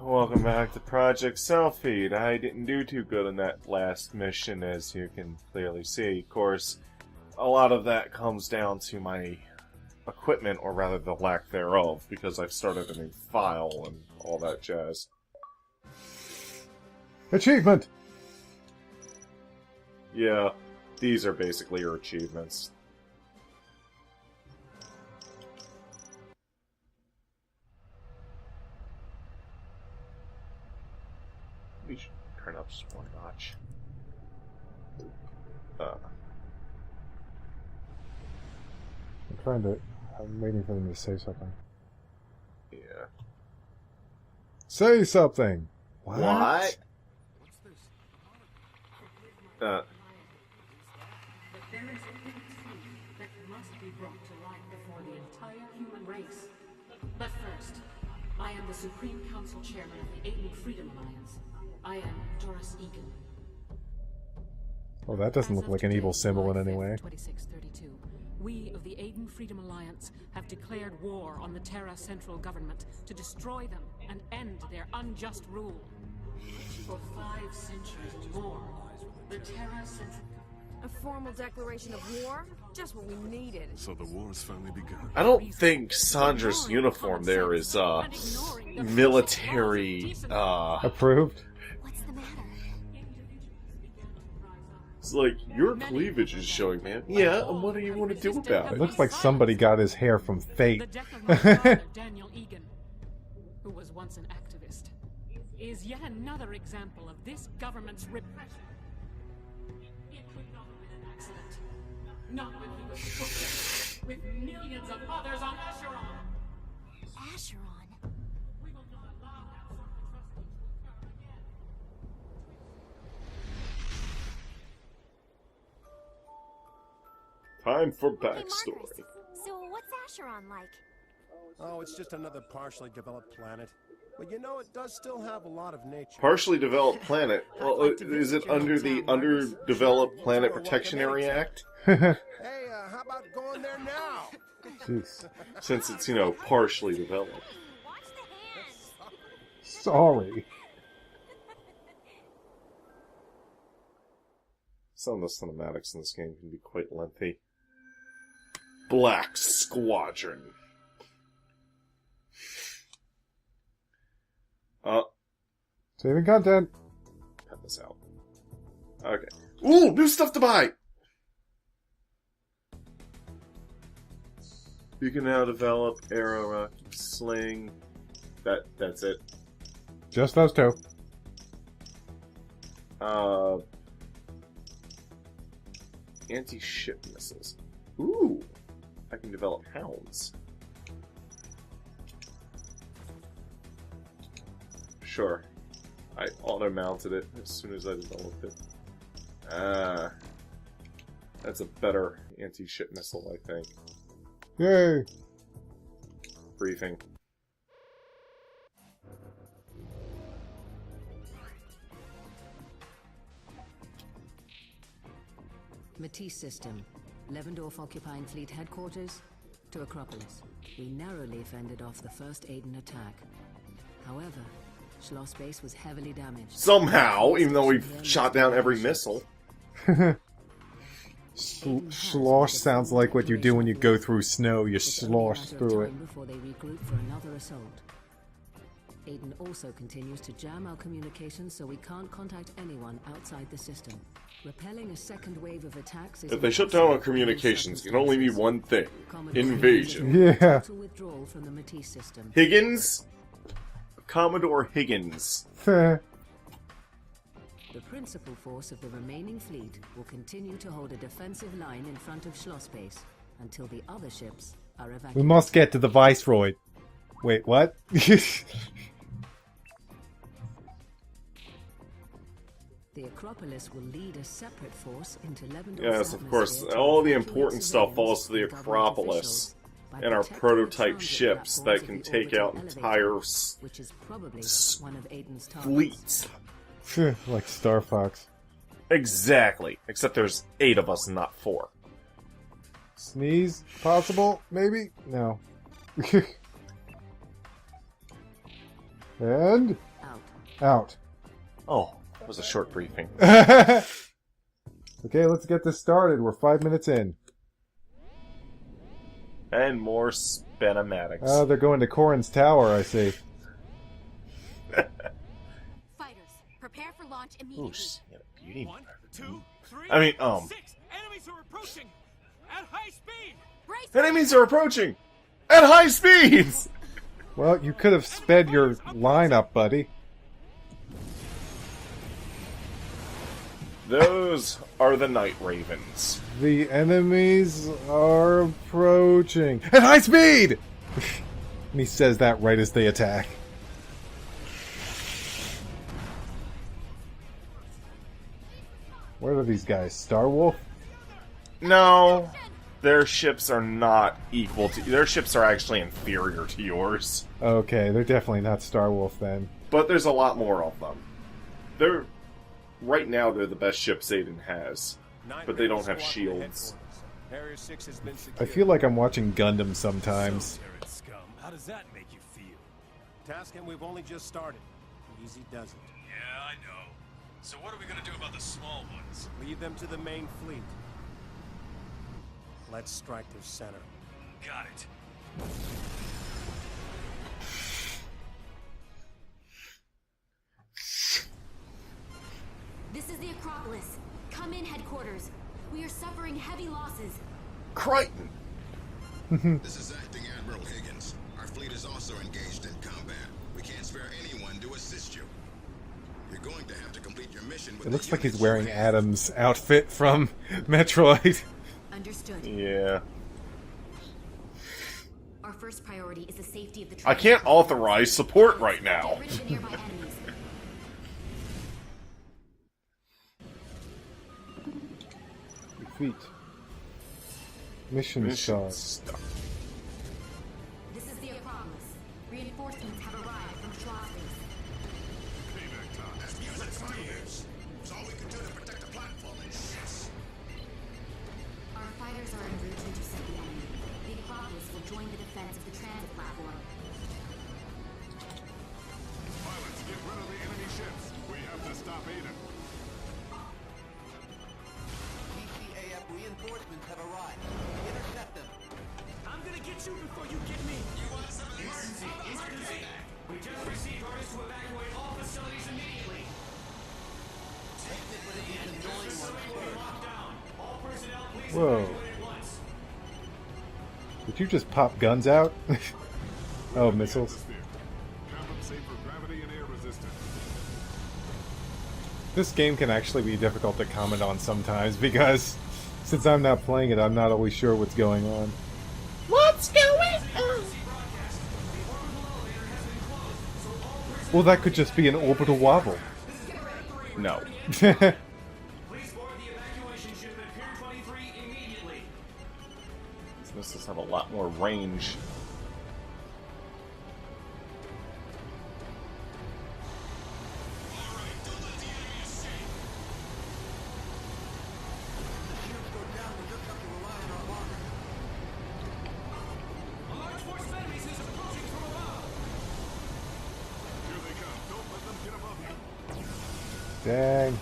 Welcome back to Project Sylpheed. I didn't do too good on that last mission, as you can clearly see. Of course, a lot of that comes down to my equipment, or rather the lack thereof, because I've started a new file and all that jazz. Achievement! Yeah, these are basically your achievements. We should turn up just one notch. I'm waiting for them to say something. Yeah. Say something! What? What? But there is a big truth that must be brought to light before the entire human race. But first, I am the Supreme Council Chairman of the Aiden Freedom Alliance. I am Doris Egan. Oh, that doesn't look like an evil symbol in any way. 2632. We of the Aiden Freedom Alliance have declared war on the Terra Central Government to destroy them and end their unjust rule. For 5 centuries or more, the Terra Central... A formal declaration of war? Just what we needed. So the war has finally begun. I don't think Sandra's uniform there is, military, Approved? What's the matter? It's like, your cleavage is showing, man. Yeah, and what do you want to do about It it? looks like somebody got his hair from Fate. The death of my father, Daniel Egan, who was once an activist, is yet another example of this government's repression. It could not have been an accident. Not when he was put with millions of others on Acheron. Acheron? We will not allow that sort of atrocity to occur again. Time for Hey, backstory. Marcus. So what's Acheron like? Oh, it's just another partially developed planet. But you know, it does still have a lot of nature. Partially developed planet. Well, is it under the Underdeveloped Planet Protection Area Act? Hey, how about going there now? Jeez. Since it's, partially developed. Watch the hands. Sorry. Some of the cinematics in this game can be quite lengthy. Black Squadron. Saving content. Cut this out. Okay. Ooh, new stuff to buy! You can now develop arrow, rocket, sling. That's it. Just those two. Anti-ship missiles. Ooh, I can develop hounds. Sure. I auto-mounted it as soon as I developed it. That's a better anti-ship missile, I think. Yay! Briefing. Matisse System. Lebandorf occupying Fleet Headquarters to Acropolis. We narrowly fended off the first Aiden attack. However, Schloss Base was heavily damaged. Somehow, even though we've shot down every missile. Slosh sounds like what you do when you go through snow. You It's only a slosh matter of through it. time before they regroup for another assault. Aiden also continues to jam our communications so we can't contact anyone outside the system. Repelling a second wave of attacks is If they shut down our impossible in these communications, it can only mean one thing. Commodore Invasion. Higgins' Yeah. total withdrawal from the Matisse system. Higgins? Commodore Higgins. The principal force of the remaining fleet will continue to hold a defensive line in front of Schloss Base until the other ships are We evacuated. must get to the Viceroy. Wait, what? The Acropolis will lead a separate force into Lebandorf's Yes, of course. atmosphere to All the evacuate important stuff falls to the civilians and Acropolis. government officials by And our protecting the prototype transit ships that platforms can of the take out orbital entire elevators, which is probably one of Aiden's targets. fleets. Like Star Fox. Exactly. Except there's 8 of us and not 4. Sneeze? Possible? Maybe? No. And Out. Oh, that was a short briefing. Okay, let's get this started. We're 5 minutes in. And more spenomatics. Oh, they're going to Corrin's tower, I see. Fighters, prepare for launch immediately. Ooh, she's got a beauty. 1, 2, 3, I mean, 6 enemies are approaching at high speed. Brace enemies are approaching at high speeds! Well, you could have sped your line up, buddy. Those are the Night Ravens. The enemies are approaching at high speed! And he says that right as they attack. What are these guys? Star Wolf? No, their ships are not equal to... Their ships are actually inferior to yours. Okay, they're definitely not Star Wolf then. But there's a lot more of them. They're... Right now, they're the best ships Aiden has. But they don't have shields. Area 6 has been I secured. feel like I'm watching Gundam sometimes. Terran scum. How does that make you feel? Tasking, we've only just started. Easy does it. Yeah, I know. So what are we gonna do about the small ones? Lead them to the main fleet. Let's strike their center. Got it. This is the Acropolis. Come in, headquarters. We are suffering heavy losses. Crichton! This is Acting Admiral Higgins. Our fleet is also engaged in combat. We can't spare anyone to assist you. You're going to have to complete your mission with It the looks like he's units wearing you have. Adam's outfit from Metroid. Understood. Yeah. Our first priority is the safety of the I can't authorize support right now. Get rid of the nearby enemies. Defeat. Mission start. Stuff. This is the Acropolis. Reinforcements have arrived from Schlossbase. That's music to my ears. It's all we can do to protect the platform and shit. Our fighters are en route to intercept the enemy. The Acropolis will join the defense of the transit platform. Pilots, get rid of the enemy ships. We have to stop Aiden. PCAF reinforcements have arrived. Intercept them. I'm gonna get you before you get me. Emergency! Emergency! We just received orders to evacuate all facilities immediately. Exit for these annoying ones first. Locked down. All personnel, please Whoa. evacuate at once. Did you just pop guns out? Oh, missiles. Atmosphere. Compensate for gravity and air resistance. This game can actually be difficult to comment on sometimes because since I'm not playing it, I'm not always sure what's going on. What's going on? Well, that could just be an orbital wobble. No. Please board the evacuation ship at Pier 23 immediately. These missiles have a lot more range. Shields go down, we'll just have to rely on our armor. A large force of enemies is approaching from above. Here they come. Don't let them get above you. Dang.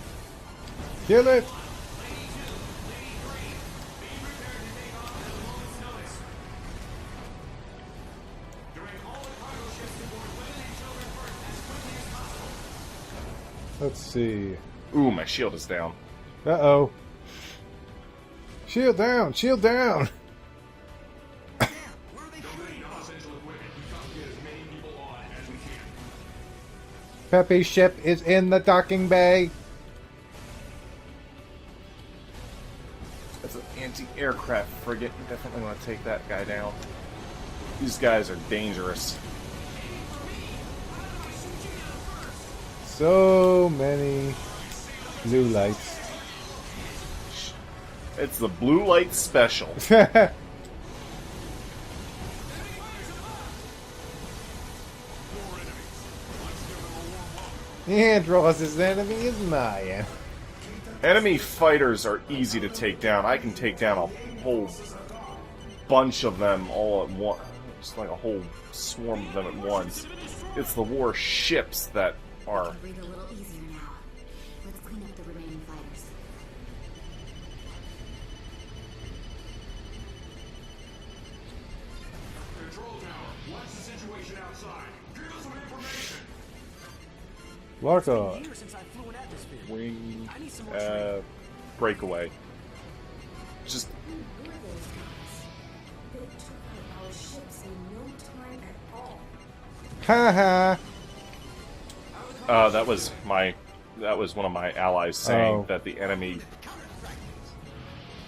Kill it! Lady 2, Lady 3, be prepared to take off at a moment's notice. Direct all the cargo ships to board women and children first as quickly as possible. Let's see. Ooh, my shield is down. Uh-oh. Shield down! Shield down! Pepe's ship is in the docking bay. That's an anti-aircraft frigate. You definitely want to take that guy down. These guys are dangerous. So many blue lights. It's the blue light special. Andros' enemy is Maya. Enemy fighters are easy to take down. I can take down a whole bunch of them all at once. Just like a whole swarm of them at once. It's the war ships that I Or can breathe a little easier now. Let's clean up the remaining fighters. Control tower, what's the situation outside? Give us some information. Larka. Years since I flew an atmosphere. wing I need some more training. breakaway. Just Who are those guys? They took out our ships in no time at all. Haha. that was one of my allies saying that the enemy.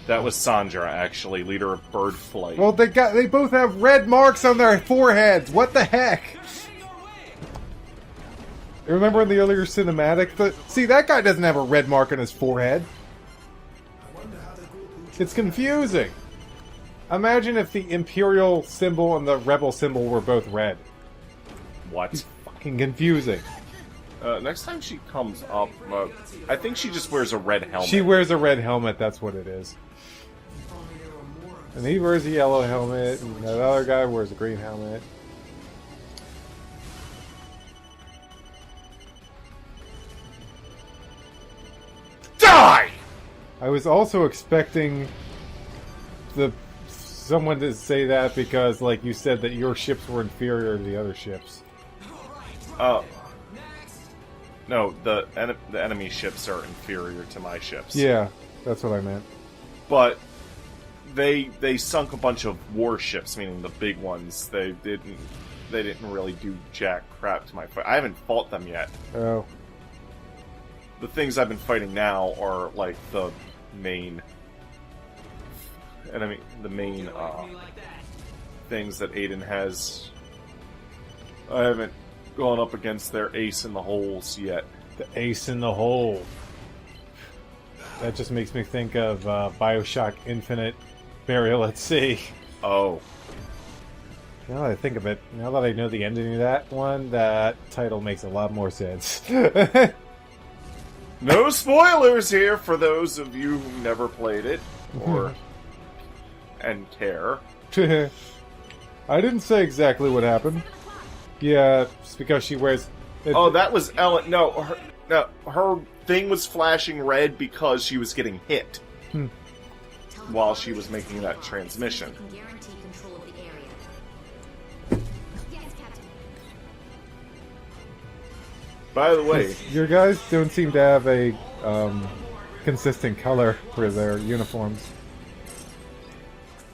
That was Sandra, actually, leader of Bird Flight. Well, they both have red marks on their foreheads. What the heck? Remember in the earlier cinematic? See, that guy doesn't have a red mark on his forehead. It's confusing. Imagine if the Imperial symbol and the Rebel symbol were both red. What? It's fucking confusing. Next time she comes up, I think she just wears a red helmet. She wears a red helmet, that's what it is. And he wears a yellow helmet, and that other guy wears a green helmet. Die! I was also expecting someone to say that because, like, you said that your ships were inferior to the other ships. No, the enemy ships are inferior to my ships. Yeah, that's what I meant. But they sunk a bunch of warships, meaning the big ones. They didn't really do jack crap to my fight. I haven't fought them yet. Oh. The things I've been fighting now are like the main enemy, the main things that Aiden has. I haven't gone up against their ace in the holes yet. The ace in the hole. That just makes me think of Bioshock Infinite Burial at Sea. Oh. Now that I think of it, now that I know the ending of that one, that title makes a lot more sense. No spoilers here for those of you who never played it or and care. I didn't say exactly what happened. Yeah, it's because she wears. Oh, that was Ellen. No, her thing was flashing red because she was getting hit while she was making that transmission. Guarantee control of the area. Yes, Captain. By the way, your guys don't seem to have a consistent color for their uniforms.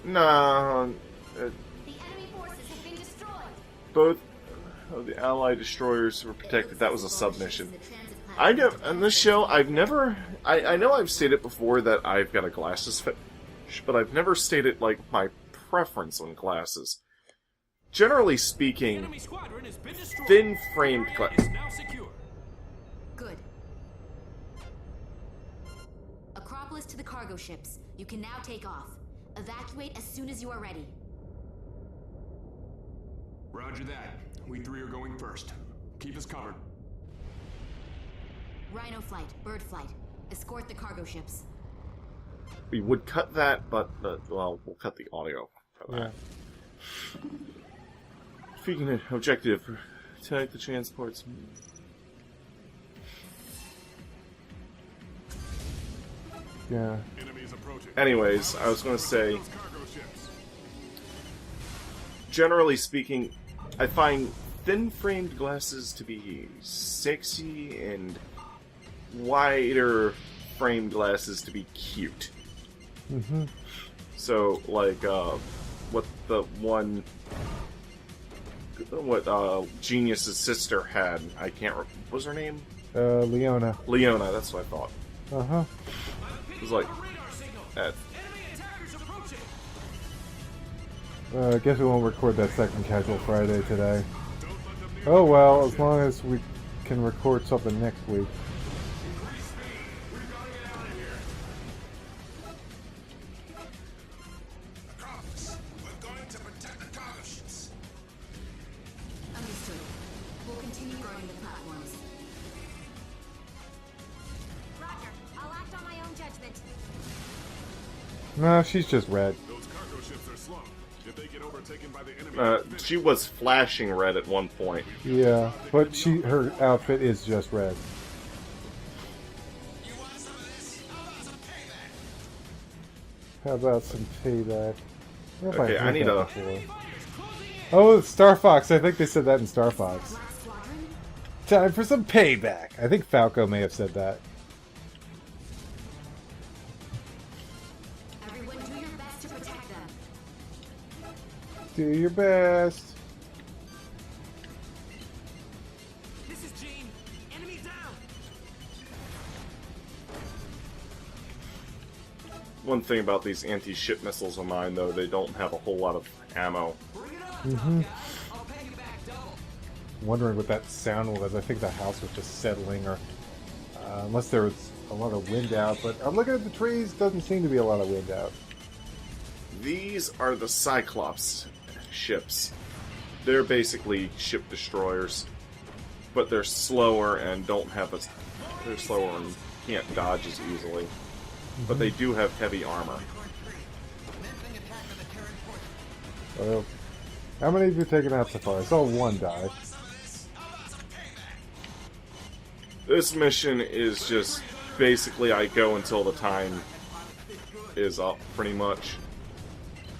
nah, The enemy forces have been destroyed. both of the Allied destroyers were protected. That was a submission. I know on this show, I've never. I know I've stated before that I've got a glasses fetish, but I've never stated like my preference on glasses. Generally speaking, thin-framed glasses. Good. Acropolis to the cargo ships. You can now take off. Evacuate as soon as you are ready. Roger that. We three are going first. Keep us covered. Rhino flight, bird flight. Escort the cargo ships. We would cut that, but well, we'll cut the audio for that. Yeah. Speaking of objective, attack the transports. Yeah. Enemies approaching. Anyways, I was going to say, Those cargo ships. generally speaking, I find thin-framed glasses to be sexy and wider-framed glasses to be cute. Mm-hmm. So, like, what the one... What, Genius's sister had. I can't remember. What was her name? Leona. Leona, that's what I thought. Uh-huh. It was like... I guess we won't record that second Casual Friday today. Oh well, as long as we can record something next week. Acropolis, we're going to protect the cargo ships. Understood. We'll continue guarding the platforms. Roger. I'll act on my own judgment. No, she's just red. Those cargo ships are slow. If they they get overtaken by the enemy. She was flashing red at one point. Yeah, but her outfit is just red. How about some payback? Okay, I need a... Oh, Star Fox. I think they said that in Star Fox. Time for some payback. I think Falco may have said that. Everyone do your best to protect them. Do your best. This is Gene. Enemy down. One thing about these anti-ship missiles of mine, though, they don't have a whole lot of ammo. Mm-hmm. Wondering what that sound was. I think the house was just settling, or unless there was a lot of wind out. But I'm looking at the trees. Doesn't seem to be a lot of wind out. These are the Cyclops ships. They're basically ship destroyers, but they're slower and don't have a. They're slower and can't dodge as easily, but they do have heavy armor. Well, how many have you taken out so far? I saw one die. This mission is just basically I go until the time is up, pretty much.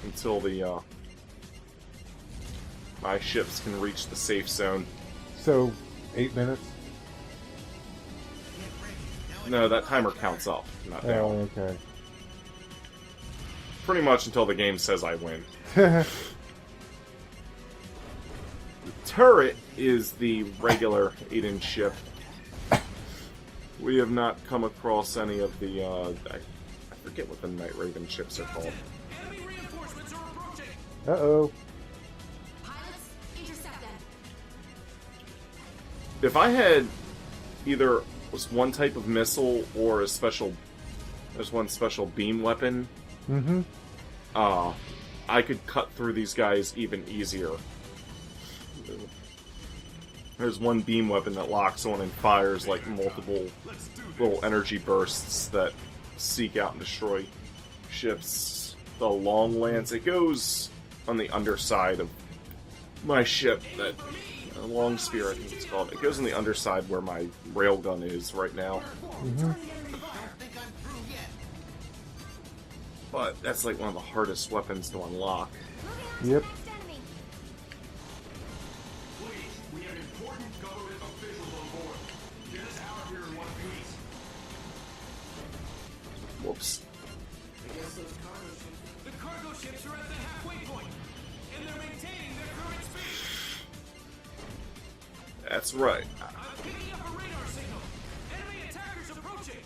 Until the my ships can reach the safe zone. So, 8 minutes? No, that timer counts up, not down. Oh, okay. Pretty much until the game says I win. The turret is the regular 8-inch ship. We have not come across any of the, I forget what the Night Raven ships are called. Enemy reinforcements are approaching. Uh-oh. Pilots, intercept them. If I had either was one type of missile or a special, there's one special beam weapon, Mm-hmm. I could cut through these guys even easier. There's one beam weapon that locks on and fires like multiple little energy bursts that seek out and destroy ships. The long lance, it goes on the underside of my ship, that long spear I think it's called. It goes on the underside where my railgun is right now. Mm-hmm. But that's like one of the hardest weapons to unlock. Yep. We have important government officials on board. Get us out of here in one piece. Whoops. The cargo ships are at the halfway point, and they're maintaining their current speed. That's right. I'm picking up a radar signal. Enemy attackers approaching.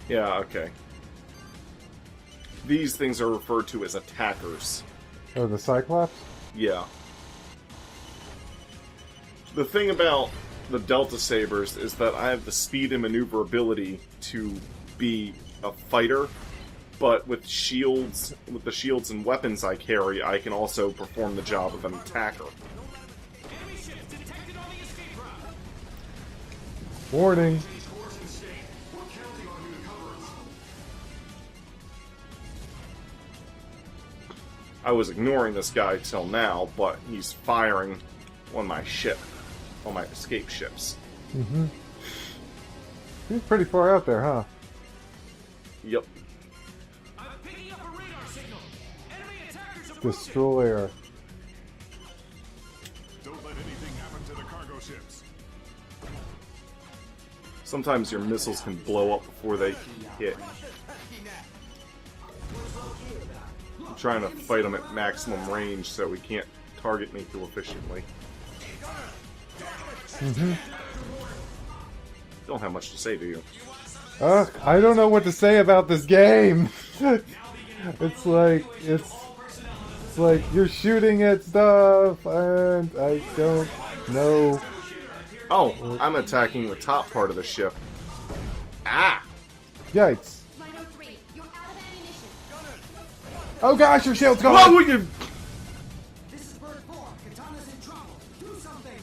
Yeah, okay. These things are referred to as attackers. Oh, the Cyclops? Yeah. The thing about the Delta Sabers is that I have the speed and maneuverability to be a fighter, but with shields, with the shields and weapons I carry, I can also perform the job of an attacker. Enemy ships detected on the escape route. Warning. I was ignoring this guy till now, but he's firing on my ship, on my escape ships. Mm-hmm. He's pretty far out there, huh? Yep. I'm picking up a radar signal. Enemy attackers approaching. Destroyer. Don't let anything happen to the cargo ships. Sometimes your missiles can blow up before they hit. I'm trying to fight them at maximum range so he can't target me too efficiently. Mm-hmm. Don't have much to say, do you? I don't know what to say about this game. It's like you're shooting at stuff, and I don't know. Oh, I'm attacking the top part of the ship. Ah! Yikes! Rhino 3, you're out of ammunition. Oh gosh, your shield's going. Whoa, we can... This is Bird 4. Katana's in trouble. Do something.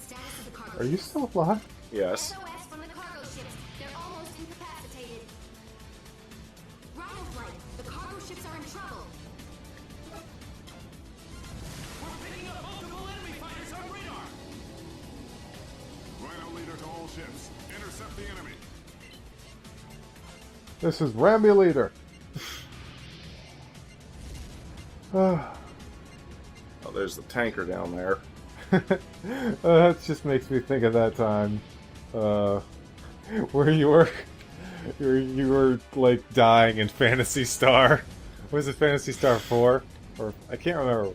Status of the cargo Are you ships. still alive? Yes. SOS from the cargo ships. They're almost incapacitated. Rhino Flight, the ships. Intercept the enemy. This is Ramby Leader. Oh, there's the tanker down there. That just makes me think of that time where you were like dying in Phantasy Star. Was it Phantasy Star 4? Or I can't remember.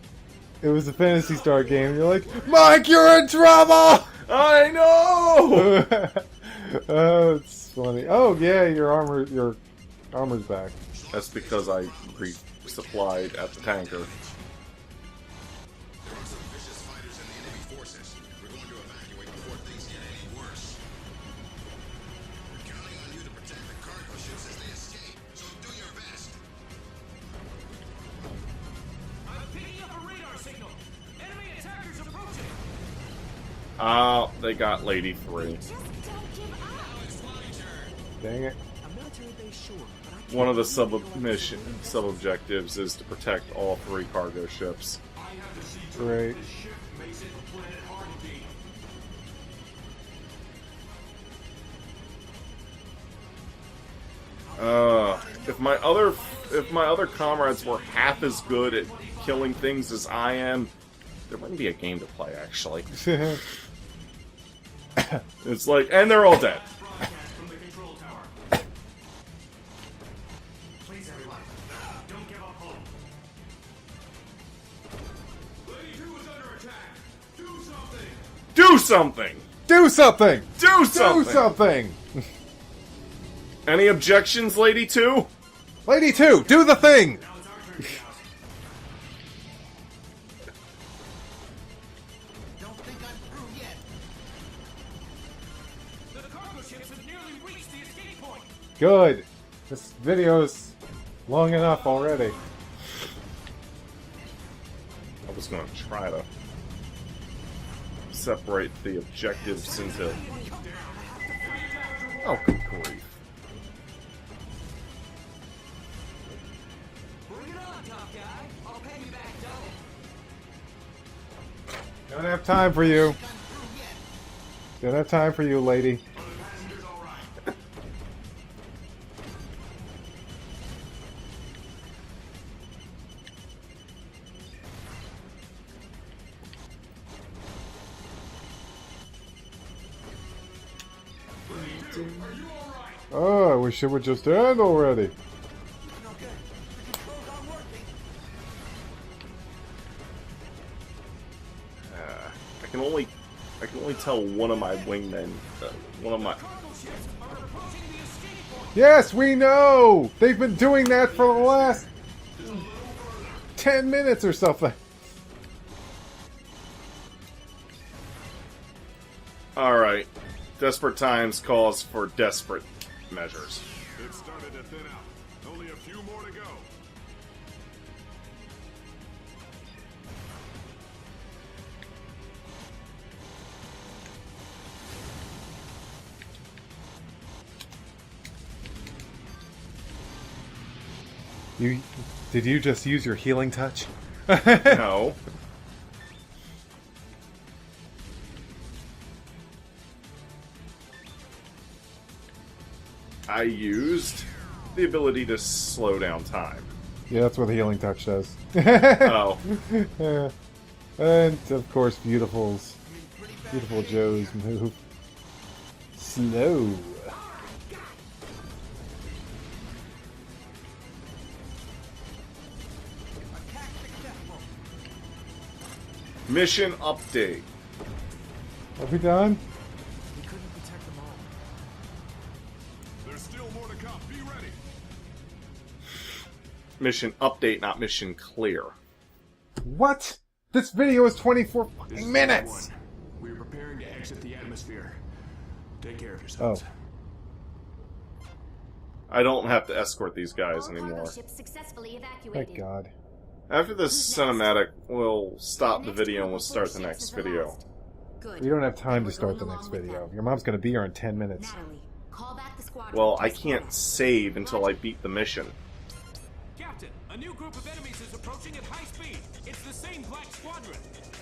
It was a Phantasy Star game. You're like, Mike, you're in trouble. I know. Oh, it's funny. Oh yeah, your armor's back. That's because I resupplied at the tanker. There are some vicious fighters in the enemy forces. We're going to evacuate before things get any worse. We're counting on you to protect the cargo ships as they escape, so do your best. I'm picking up a radar signal. Enemy attackers approaching. They got Lady 3. Just don't give up. Dang it. A military base, sure, but I can't One of the believe sub-objectives is to protect all 3 cargo ships. I have to see to Great. it this ship makes it a planet hard to beat. If my other comrades were half as good at killing things as I am, there wouldn't be a game to play, actually. It's like, and they're all dead. Broadcast from the control tower. Please, everyone, don't give up hope. Lady 2 is under attack. Do something. Do something! Do something! Do something! Do something! Any objections, Lady 2? Lady 2, do the thing! Now it's our turn to be out. Don't think I'm through yet. The cargo ships have nearly reached the escape point. Good. This video's long enough already. I was going to try to separate the objectives into... Oh, good grief. Bring it on, top guy. I'll pay you back double. Don't have time for you. Don't have time for you, lady. Are the passengers all right? Oh, I wish it would just end already. Okay, the controls aren't working. I can only tell one of my wingmen, one of my... Cargo ships are approaching the escape point. Yes, we know! They've been doing that for the last 10 minutes or something. Alright. Desperate times calls for desperate measures. It started to thin out. Only a few more to go. Did you just use your healing touch? No. I used the ability to slow down time. Yeah, that's what the healing touch does. Oh. Yeah. And of course, beautiful Joe's move. Slow. Mission update. Are we done? We couldn't protect them all. There's still more to come. Be ready. Mission update, not mission clear. What? This video is 24 This fucking is minutes! One. We're preparing to exit the atmosphere. Take care of yourselves. Oh. I don't have to escort these guys All anymore. cargo ships successfully evacuated. Thank God. After this cinematic, we'll stop the video and we'll start the next video. Good. We don't have time to We're start the going next along with video. them. Your mom's gonna be here in 10 minutes. Natalie, call back the squadron. Well, I can't save until I beat the mission. Captain, a new group of enemies is approaching at high speed. It's the same Black Squadron.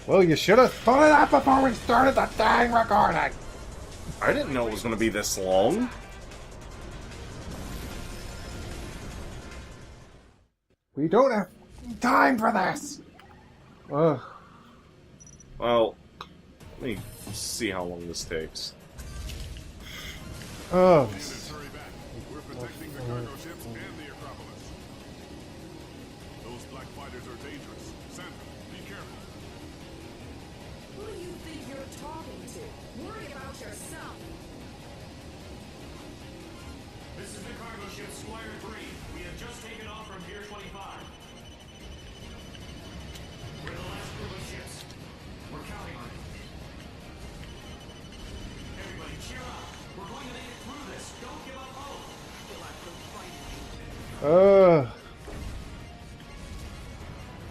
Well, you should have thought of that before we started the dang recording! I didn't know it was going to be this long. We don't have time for this! Ugh. Well, let me see how long this takes. Oh, Let's hurry back. We're protecting the cargo ships and the Acropolis. Those black fighters are dangerous. Sandra, be careful. Who do you think you're talking to? Worry about yourself. This is the cargo ship Squire 3. We have just taken off from Pier 25. We're the last group of ships. We're counting on it. Everybody, cheer up. We're going to make it through this. Don't give up hope. Feel like we're fighting. ugh.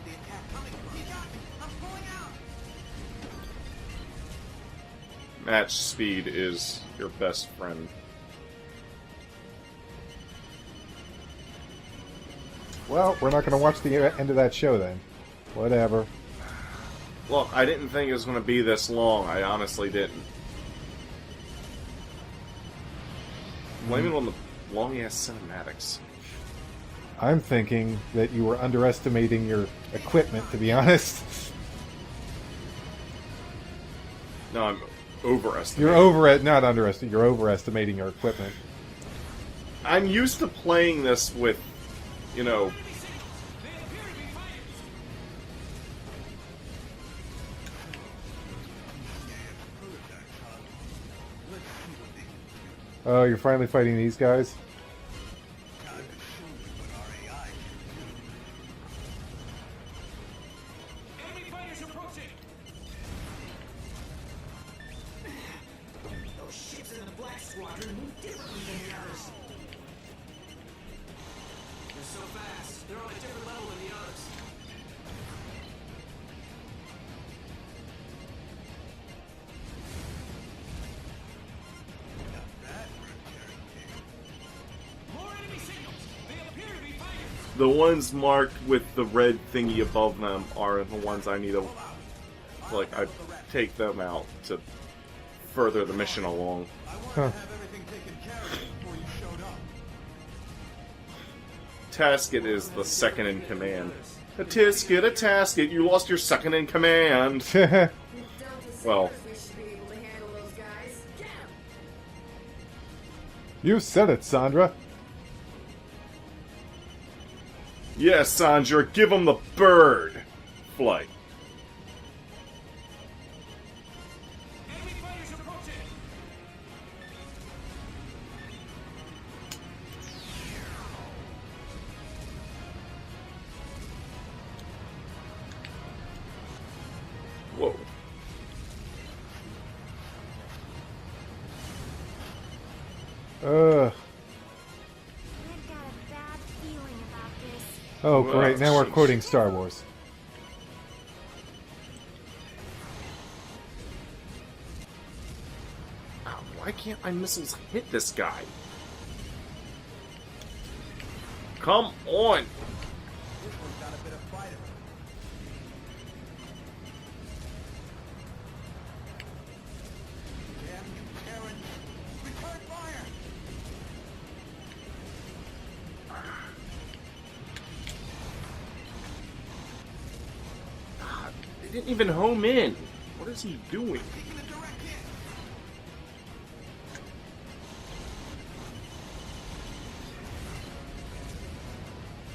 The attack coming. You got me. I'm pulling out. Match speed is your best friend. Well, we're not going to watch the end of that show then. Whatever. Look, I didn't think it was going to be this long. I honestly didn't. Blame it on the long-ass cinematics. I'm thinking that you were underestimating your equipment, to be honest. No, I'm overestimating. Not underestimating, you're overestimating your equipment. I'm used to playing this with, you know... Oh, you're finally fighting these guys? Enemy fighters approaching. Those ships in the Black Squadron move differently than the others. They're so fast. They're on a different level than the others. More enemy signals. They appear to be fighters. The ones marked with the red thingy above them are the ones I need to... Like, I take them out to further the mission along. Huh. Tasket is the second in command. A tisket, a tasket, you lost your second in command. Well, We should be able to handle those guys. Get 'em! You said it, Sandra. yes, Sandra, give him the bird flight. Enemy fighters approaching. Whoa. Ugh. I've got a bad feeling about this. Oh, Well, great. Now we're jeez. quoting Star Wars. Ow, why can't my missiles hit this guy? Come on! This one's got a bit of fight in it. Damn you, Karen. Return fire! They didn't even home in. What is he doing? Taking a direct hit.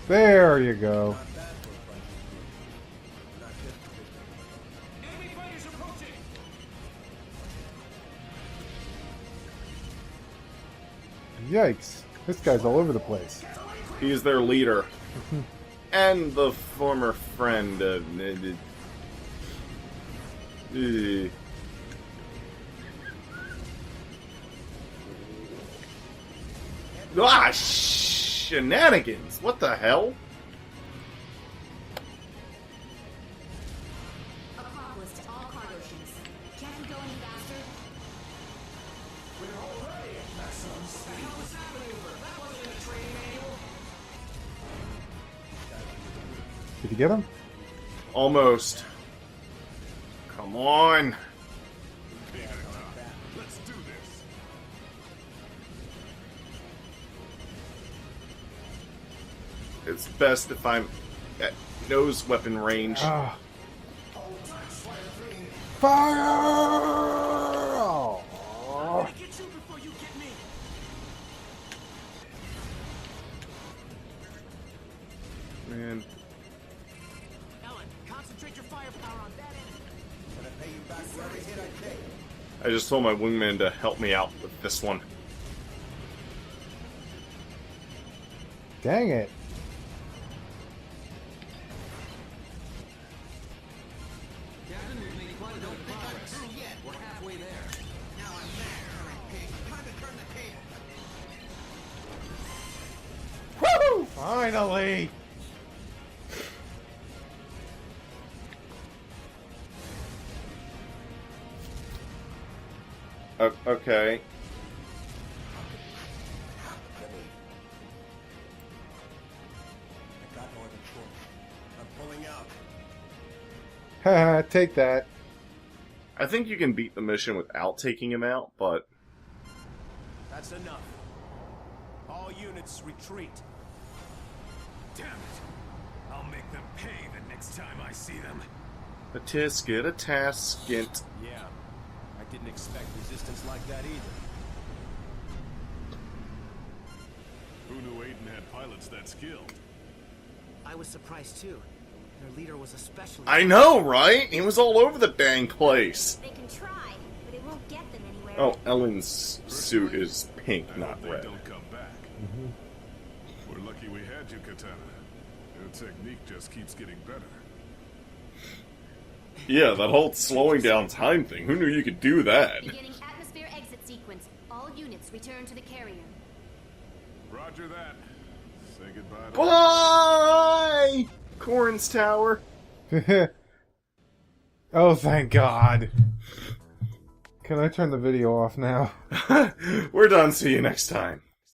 There you go. Not bad for a French recruit. Not just a bit. Enemy fighters approaching. Yikes. This guy's all over the place. He's their leader. And the former friend of... Ah, shenanigans! What the hell? Acropolis to all cargo ships. Can't we go any faster? We're already at maximum speed. The hell was that maneuver? That wasn't in the training manual. Did you get him? Almost. Come on! Let's do this. it's best if I'm at nose weapon range. Ah. Fire! I'm gonna get you before you get me. Man. Ellen, concentrate your firepower on that enemy. Gonna pay you back for every hit I take. I just told my wingman to help me out with this one. Dang it. Captain, we've made quite a bit of progress. We're halfway there. Now I'm there, pig. Time to turn the table. Woo! Finally! Okay. I got no other choice. I'm pulling out. Haha, take that. I think you can beat the mission without taking him out, but... That's enough. All units retreat. Damn it! I'll make them pay the next time I see them. A tisket, a taskent. Yeah. I didn't expect resistance like that either. Who knew Aiden had pilots that skilled? I was surprised too. Their leader was especially. I know, right? He was all over the dang place. They can try, but it won't get them anywhere. Oh, Ellen's suit is pink, I not hope they red. don't come back. We're lucky we had you, Katana. Your technique just keeps getting better. Yeah, that whole slowing down time thing. Who knew you could do that? Beginning atmosphere exit sequence. All units return to the carrier. Roger that. Say goodbye to Bye! Corrin's Tower. Oh, thank God. Can I turn the video off now? We're done. See you next time.